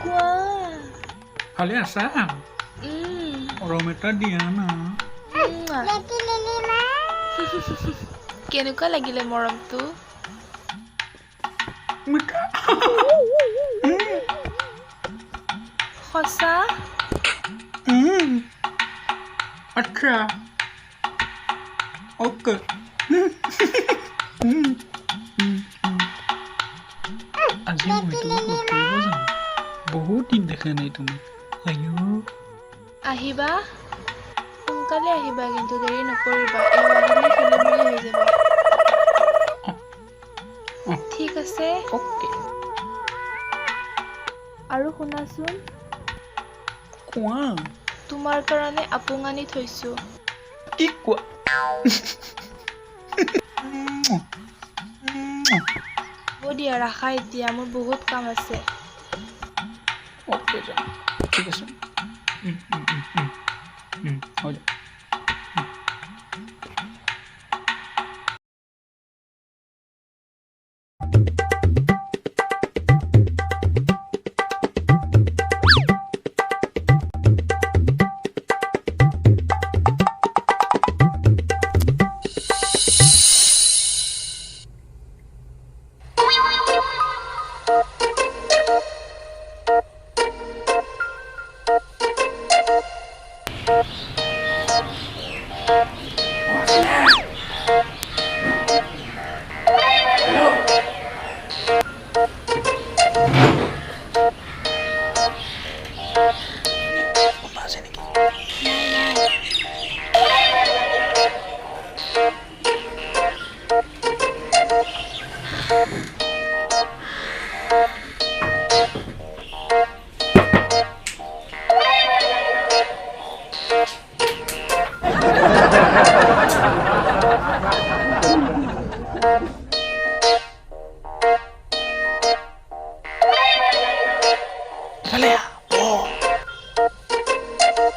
কোৱা ভালে আছা মৰম এটা দিয়া না কেনেকুৱা লাগিলে মৰমটো মিঠা সঁচা আচ্ছা ওকে আজি মই তোমাক লগ কৰিব যাম বহুত দিন দেখা নাই তোমাক আহিবা সোনকালে আহিবা কিন্তু দেৰি নকৰিবা আহিলে খেলিমেলি হৈ যাব ঠিক আছে ওকে আৰু শুনাচোন কোৱা তোমাৰ কাৰণে আপোং আনি থৈছো কি কোৱা হ'ব দিয়া ৰাখা এতিয়া মোৰ বহুত কাম আছে ওকে যাম ঠিক আছে হৈ যাব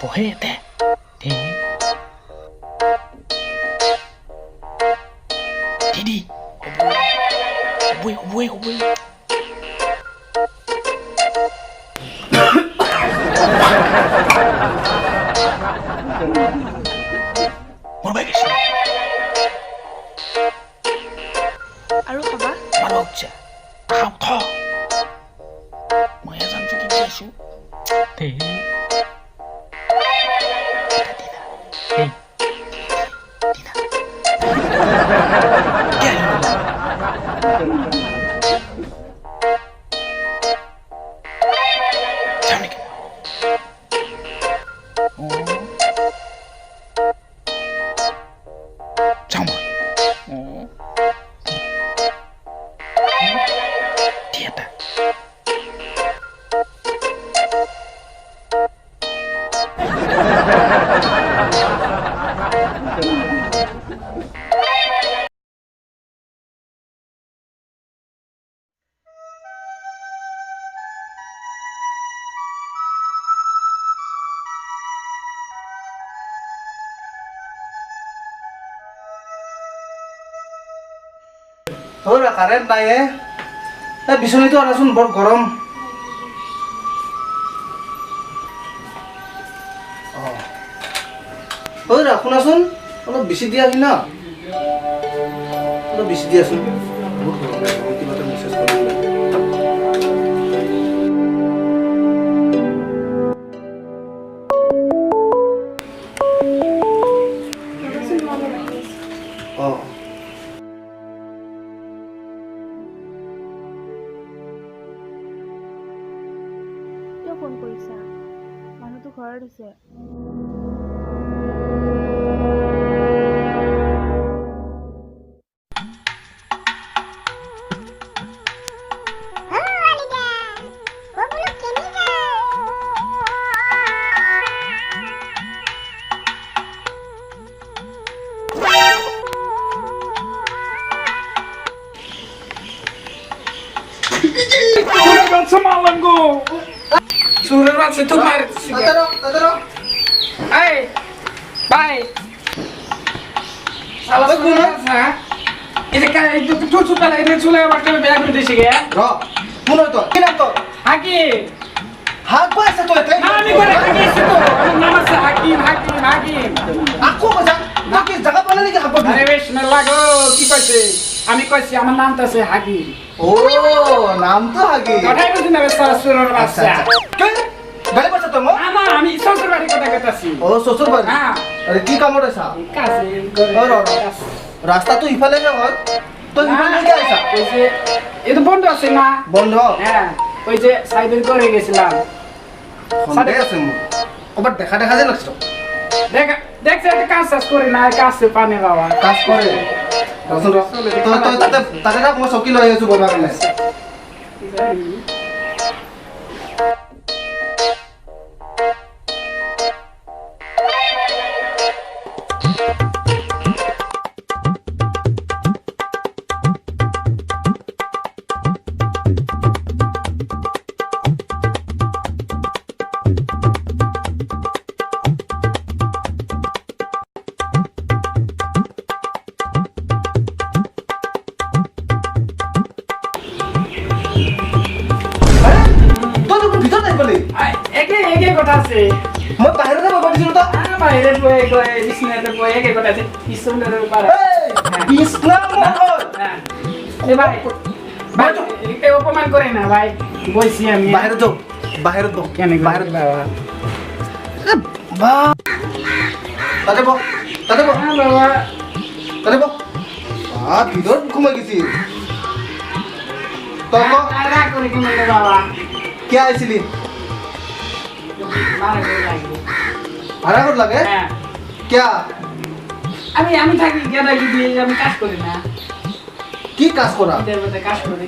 Pojete. Didi. Obui. Morba ke sini. আৰু খাবা Marokja. Kau tho. Maya janchu ki desu. Te. Ora karet na eh. Bisun itu arasun bor gorong. Ora kunasun, kalau bisi dia hina. Kalau bisi dia sun. Bor gorong. Nanti mata message kau. Oh. Phone কৰিছা মানুহটো ঘৰত আছে Semalam go. Surat itu mar. Tataro. Hey. Bye. Salah surat sa. Ini kan itu tuh sudah ini sudah waktu berak di sini ya. Ro. Puno to. Kina to. হাকিম হাক পাইছে তো এতে না আমি করে হাকিম তো আমার নাম আছে হাকিম হাকিম হাকিম আকো কইছা নাকি জায়গা পালে নাকি হাক পাবি আরে বেশ না লাগো কি কইছে আমি কইছি আমার নামটা আছে হাকিম ও নাম তো হাকি কথাই বুঝি না বেশ সুরের আচ্ছা বাচ্চা আচ্ছা কে গালি পাইছে তো না না আমি শ্বশুর বাড়ি কথা কইতাছি ও শ্বশুর বাড়ি হ্যাঁ আরে কি কামড় আইছা কাছে রাস্তা তো ইফালে না হয় তো ইফালে কি আইছা কইছে এ তো বন্ধ আছে না বন্ধ হ্যাঁ ওই যে সাইবের করে গেছিলাম সন্দেহ আছে মু ওবার দেখা দেখা যায় লাগছে দেখ দেখছে একটা কাজ শেষ করে না কাছে পানি বাবা কাজ করে রসুন তো তো তাতে তাতে না কোনো চকি লৈ আছো বলবা কেনে তো তো ভিতর নাই বলি একে একে কথা আছে মই বাহিৰতে বহি দিছিলো তো বাহিরে বয়ে গয়ে বিছনাতে বয়ে একে কথা আছে ইসুনের পারে ইসলাম মহল হ্যাঁ এ ভাই ভাই একে অপমান করে না ভাই বইছি আমি বাহিৰত যাও বাহিৰত যাও কেন বাহিৰত বাবা বা তাতে বহ তাতে বহ হ্যাঁ বাবা তাতে বহ ভিতৰত সোমাই গেছি তই ক রাগ করে কি বললে বাবা কিয় আইছিলি মারা করে লাগবে ভাড়া ক'ত লাগে হ্যাঁ কিয় আমি আমি থাকি গেদা গিয়ে আমি কাজ করি না কি কাজ কৰা দেবতা কাজ করে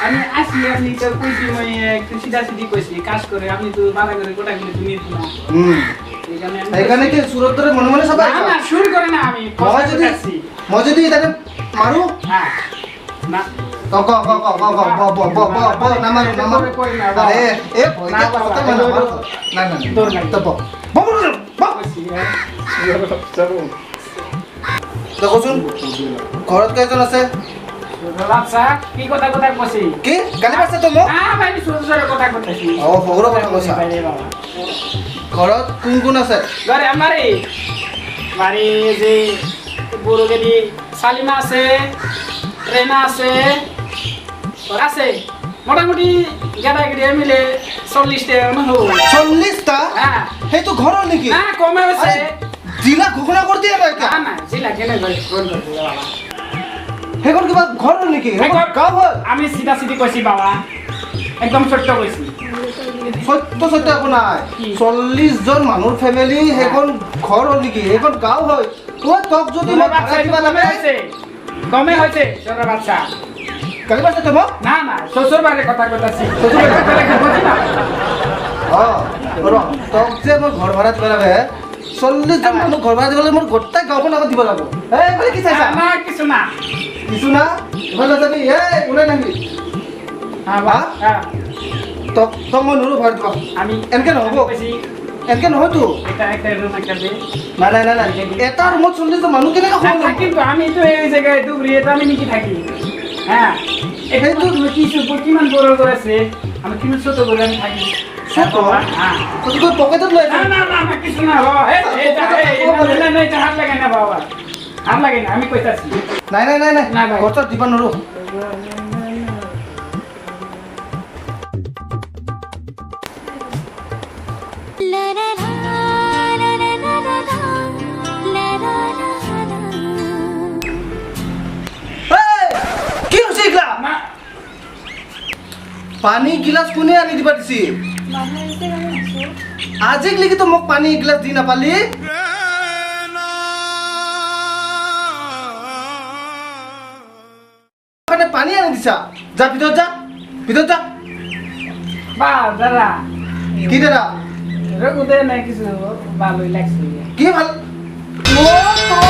আমি আসি আপনি তো কইছি মই একটু সিধা সিধি কইছি কাজ করে আপনি তো মারা করে গোটা গিয়ে তুমি না এখানে আমি সেইকাৰণে কি সুৰত দৰে মনে মনে চাবা না না শুৰু কৰে না আমি মই যদি তাতে মাৰো হ্যাঁ না ক ক ক ক ক ক ব ব ব ব ব নামাৰো নামাৰো আৰে এ ভয়তে কথা মই নামাৰো নাই নাই তোৰ নাই। তই ব ব ব কইছি চলো দেখোচোন ঘৰত কেইজন আছে আচ্ছা কি কথা কথা কইছি কি গালি পাইছে তো মোক ভাই শুরু শুরু কথা কইছি ও সৌৰ কথা কৈছা বাবা ঘৰত কোন কোন আছে ঘরে আমারে বাড়ি যে বড়গেদি সালিমা আছে রেনা আছে ওর আছে মোটামুটি গেদাগেদি মিলে 40টা মানুহ 40টা হ্যাঁ সেইটো ঘৰৰ নেকি না কমে আছে জিলা ঘোষণা কৰি দিয়ে না এতিয়া না না জিলা কেনে গল গল বাবা সেইখন কিবা ঘৰৰ নেকি সেইখন গাঁও হয় আমি সিধা সিধি কইছি বাবা একদম সত্য কইছি সত্য সত্য একো নাই কি? 40 জন মানুহৰ ফেমিলি সেইখন ঘৰ হ'ল নেকি সেইখন গাঁও হয় ও তক যদি মই বাচ্চা ভাড়া দিবা কমে লাগে হয়েছে কমে হয়েছে ছোট বাচ্চা গালি পাইছে তো মোক না না শ্বশুর বাড়ির কথা কইতাছি শ্বশুর বাড়ির কথা কথা বুঝি না ৰ তক যে মই ঘৰ ভাড়া দিব লাগে 40 জন মানুহ ঘৰ ভাড়া দিবলৈ মোৰ গোটেই গাঁওখন আগত দিব লাগিব এই মানে কি চাইছা না কিছু না কিছু না এফালে যাবি এই ওলাই নাহিবি হ্যাঁ বা হ্যাঁ তক তক মই নোৰো ভাড়া দিব আমি এনেকে নহ'ব কইছি এনেকে নহয়তো এটা একটা রুম একটা দে নাই নাই নাই নাই এটা ৰুমত 40 জন মানুহ কেনেকৈ খাব লাগিব কিন্তু আমি তো এই জায়গায় দুবরি এটা আমি নাকি থাকি হ্যাঁ এটা তো তুমি কিছু কিমান বড় করেছে আমি কিমান ছোট করে আমি থাকি ছোট? হ্যাঁ তুই তোর পকেটত লৈ না না না না কিছু না বাবা এই না না এটা হাত লাগে না বাবা হাত লাগে না আমি কইতাছি নাই নাই নাই নাই নাই ভাই। ঘৰত দিব নোৱাৰো La la la la la la la la la la এই, কি হৈছে এইগিলা না পানী গিলাচ কোনে আনি দিবা দিছি মানুহ আহিছে কাৰণে আছো আজিক লেগি তো মোক পানী গিলাচ দি নাপালি মানে পানী আনি দিছা যা ভিতৰত যা ভিতৰত যা বা দাদা কি দাদা ৰঘুদে না কিছু ভালোই লাগছে কি ভাল ও তোৰ